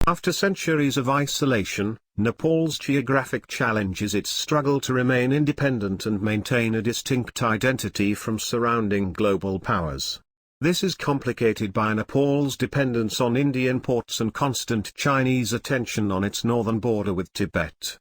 After centuries of isolation, Nepal's geographic challenge is its struggle to remain independent and maintain a distinct identity from surrounding global powers. This is complicated by Nepal's dependence on Indian ports and constant Chinese attention on its northern border with Tibet.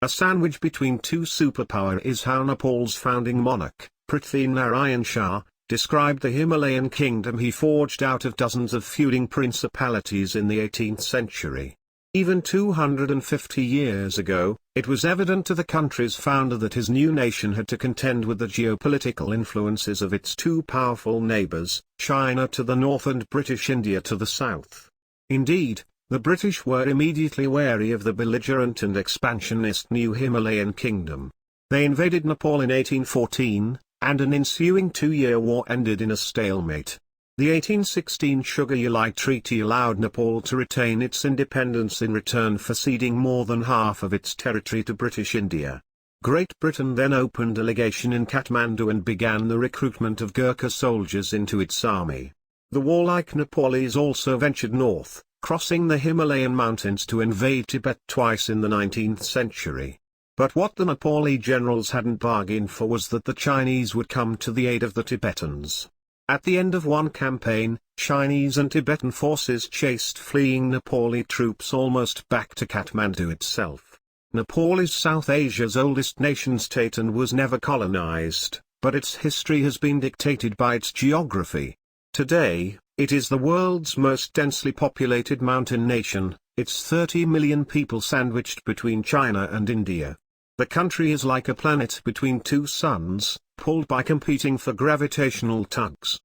A sandwich between two superpowers is how Nepal's founding monarch, Prithvi Narayan Shah, described the Himalayan kingdom he forged out of dozens of feuding principalities in the 18th century. Even 250 years ago, it was evident to the country's founder that his new nation had to contend with the geopolitical influences of its two powerful neighbors, China to the north and British India to the south. Indeed, the British were immediately wary of the belligerent and expansionist new Himalayan kingdom. They invaded Nepal in 1814, and an ensuing two-year war ended in a stalemate. The 1816 Sugar-Uli Treaty allowed Nepal to retain its independence in return for ceding more than half of its territory to British India. Great Britain then opened a legation in Kathmandu and began the recruitment of Gurkha soldiers into its army. The warlike Nepalese also ventured north, crossing the Himalayan mountains to invade Tibet twice in the 19th century. But what the Nepali generals hadn't bargained for was that the Chinese would come to the aid of the Tibetans. At the end of one campaign, Chinese and Tibetan forces chased fleeing Nepali troops almost back to Kathmandu itself. Nepal is South Asia's oldest nation-state and was never colonized, but its history has been dictated by its geography. Today, it is the world's most densely populated mountain nation, its 30 million people sandwiched between China and India. The country is like a planet between two suns, pulled by competing for gravitational tugs.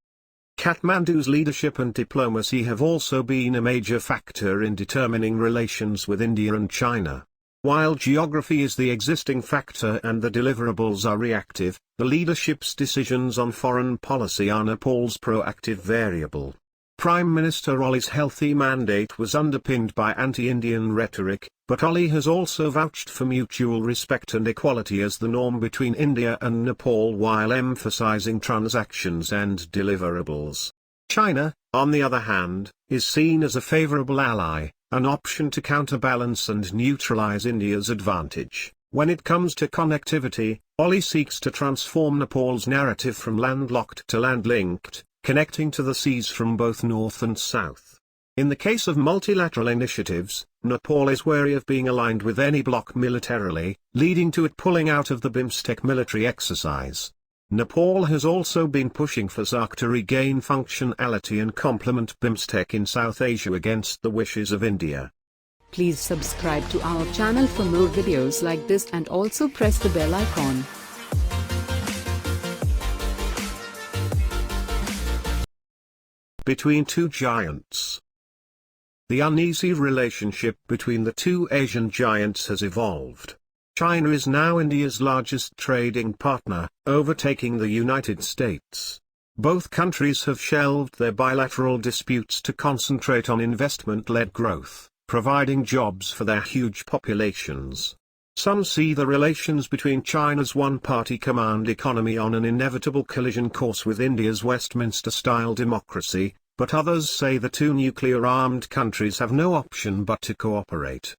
Kathmandu's leadership and diplomacy have also been a major factor in determining relations with India and China. While geography is the existing factor and the deliverables are reactive, the leadership's decisions on foreign policy are Nepal's proactive variable. Prime Minister Oli's healthy mandate was underpinned by anti-Indian rhetoric, but Oli has also vouched for mutual respect and equality as the norm between India and Nepal while emphasizing transactions and deliverables. China, on the other hand, is seen as a favorable ally, an option to counterbalance and neutralize India's advantage. When it comes to connectivity, Oli seeks to transform Nepal's narrative from landlocked to land-linked, connecting to the seas from both north and south. In the case of multilateral initiatives, Nepal is wary of being aligned with any bloc militarily, leading to it pulling out of the BIMSTEC military exercise. Nepal has also been pushing for SAARC to regain functionality and complement BIMSTEC in South Asia against the wishes of India. Please subscribe to our channel for more videos like this and also press the bell icon. Between two giants. The uneasy relationship between the two Asian giants has evolved. China is now India's largest trading partner, overtaking the United States. Both countries have shelved their bilateral disputes to concentrate on investment-led growth, providing jobs for their huge populations. Some see the relations between China's one-party command economy on an inevitable collision course with India's Westminster-style democracy, but others say the two nuclear-armed countries have no option but to cooperate.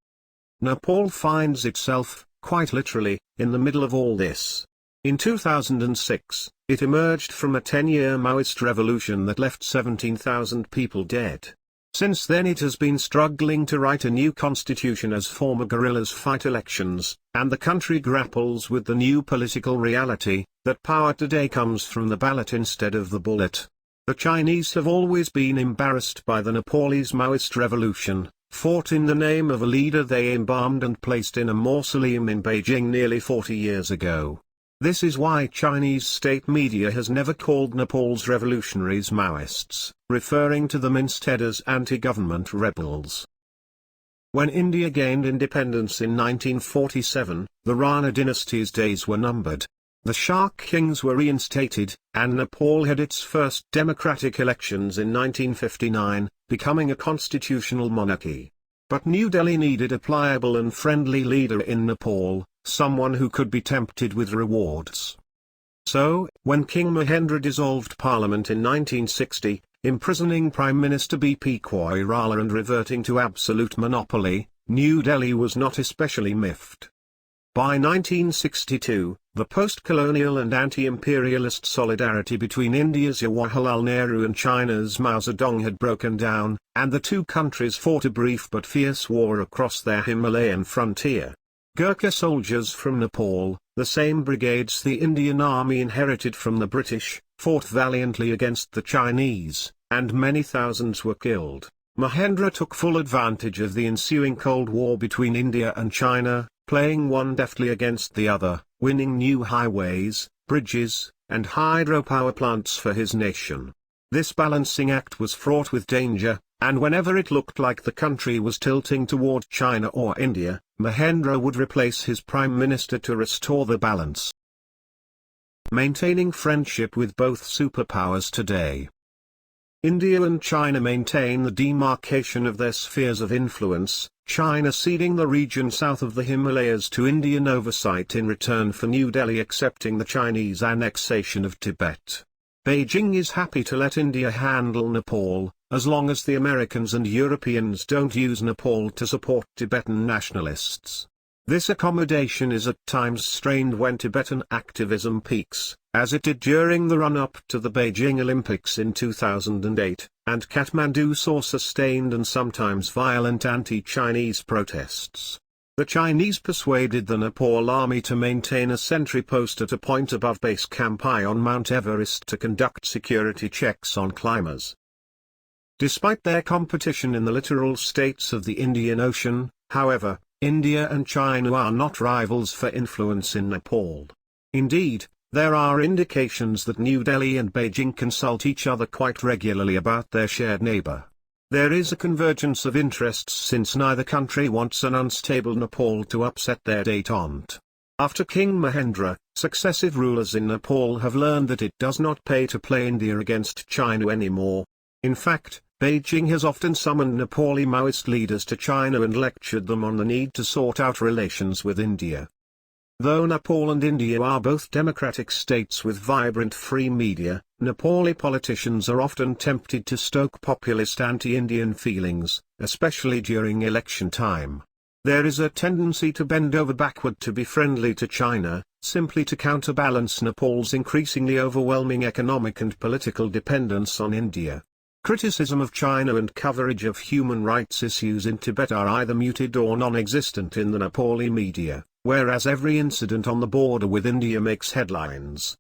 Nepal finds itself, quite literally, in the middle of all this. In 2006, it emerged from a 10-year Maoist revolution that left 17,000 people dead. Since then it has been struggling to write a new constitution as former guerrillas fight elections, and the country grapples with the new political reality, that power today comes from the ballot instead of the bullet. The Chinese have always been embarrassed by the Nepalese Maoist revolution, fought in the name of a leader they embalmed and placed in a mausoleum in Beijing nearly 40 years ago. This is why Chinese state media has never called Nepal's revolutionaries Maoists, referring to them instead as anti-government rebels. When India gained independence in 1947, the Rana dynasty's days were numbered. The Shah kings were reinstated, and Nepal had its first democratic elections in 1959, becoming a constitutional monarchy. But New Delhi needed a pliable and friendly leader in Nepal, someone who could be tempted with rewards. So, when King Mahendra dissolved parliament in 1960, imprisoning Prime Minister BP Koirala and reverting to absolute monopoly, New Delhi was not especially miffed. By 1962, the post-colonial and anti-imperialist solidarity between India's Jawaharlal Nehru and China's Mao Zedong had broken down, and the two countries fought a brief but fierce war across their Himalayan frontier. Gurkha soldiers from Nepal, the same brigades the Indian Army inherited from the British, fought valiantly against the Chinese, and many thousands were killed. Mahendra took full advantage of the ensuing Cold War between India and China, playing one deftly against the other, winning new highways, bridges, and hydropower plants for his nation. This balancing act was fraught with danger, and whenever it looked like the country was tilting toward China or India, Mahendra would replace his prime minister to restore the balance. Maintaining friendship with both superpowers today. India and China maintain the demarcation of their spheres of influence, China ceding the region south of the Himalayas to Indian oversight in return for New Delhi accepting the Chinese annexation of Tibet. Beijing is happy to let India handle Nepal, as long as the Americans and Europeans don't use Nepal to support Tibetan nationalists. This accommodation is at times strained when Tibetan activism peaks, as it did during the run-up to the Beijing Olympics in 2008, and Kathmandu saw sustained and sometimes violent anti-Chinese protests. The Chinese persuaded the Nepal army to maintain a sentry post at a point above base camp I on Mount Everest to conduct security checks on climbers. Despite their competition in the littoral states of the Indian Ocean, however, India and China are not rivals for influence in Nepal. Indeed, there are indications that New Delhi and Beijing consult each other quite regularly about their shared neighbor. There is a convergence of interests since neither country wants an unstable Nepal to upset their détente. After King Mahendra, successive rulers in Nepal have learned that it does not pay to play India against China anymore. In fact, Beijing has often summoned Nepali Maoist leaders to China and lectured them on the need to sort out relations with India. Though Nepal and India are both democratic states with vibrant free media, Nepali politicians are often tempted to stoke populist anti-Indian feelings, especially during election time. There is a tendency to bend over backward to be friendly to China, simply to counterbalance Nepal's increasingly overwhelming economic and political dependence on India. Criticism of China and coverage of human rights issues in Tibet are either muted or non-existent in the Nepali media, whereas every incident on the border with India makes headlines.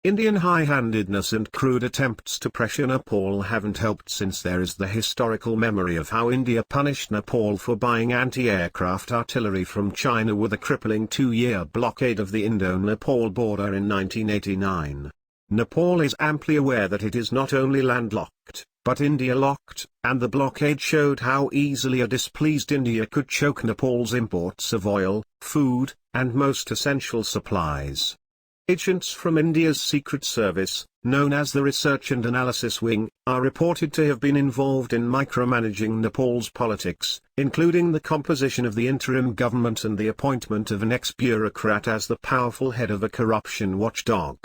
Indian high-handedness and crude attempts to pressure Nepal haven't helped since there is the historical memory of how India punished Nepal for buying anti-aircraft artillery from China with a crippling 2-year blockade of the Indo-Nepal border in 1989. Nepal is amply aware that it is not only landlocked, but India-locked, and the blockade showed how easily a displeased India could choke Nepal's imports of oil, food, and most essential supplies. Agents from India's Secret Service, known as the Research and Analysis Wing, are reported to have been involved in micromanaging Nepal's politics, including the composition of the interim government and the appointment of an ex-bureaucrat as the powerful head of a corruption watchdog.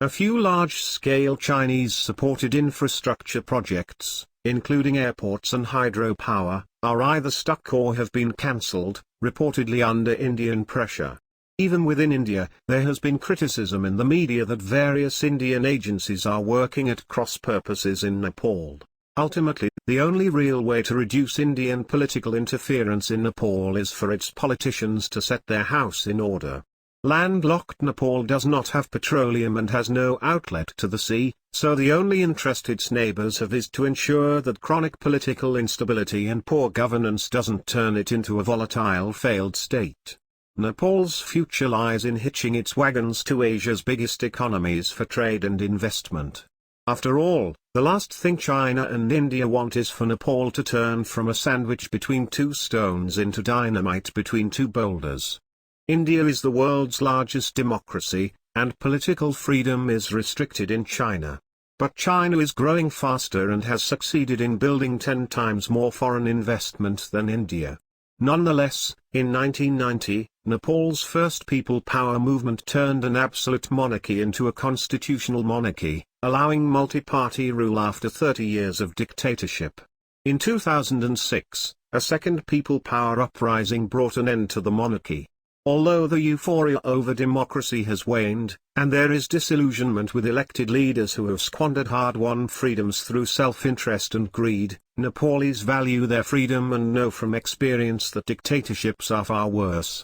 A few large-scale Chinese-supported infrastructure projects, including airports and hydropower, are either stuck or have been cancelled, reportedly under Indian pressure. Even within India, there has been criticism in the media that various Indian agencies are working at cross purposes in Nepal. Ultimately, the only real way to reduce Indian political interference in Nepal is for its politicians to set their house in order. Landlocked Nepal does not have petroleum and has no outlet to the sea, so the only interest its neighbors have is to ensure that chronic political instability and poor governance doesn't turn it into a volatile failed state. Nepal's future lies in hitching its wagons to Asia's biggest economies for trade and investment. After all, the last thing China and India want is for Nepal to turn from a sandwich between two stones into dynamite between two boulders. India is the world's largest democracy, and political freedom is restricted in China. But China is growing faster and has succeeded in building 10 times more foreign investment than India. Nonetheless, in 1990, Nepal's first people power movement turned an absolute monarchy into a constitutional monarchy, allowing multi-party rule after 30 years of dictatorship. In 2006, a second people power uprising brought an end to the monarchy. Although the euphoria over democracy has waned, and there is disillusionment with elected leaders who have squandered hard-won freedoms through self-interest and greed, Nepalese value their freedom and know from experience that dictatorships are far worse.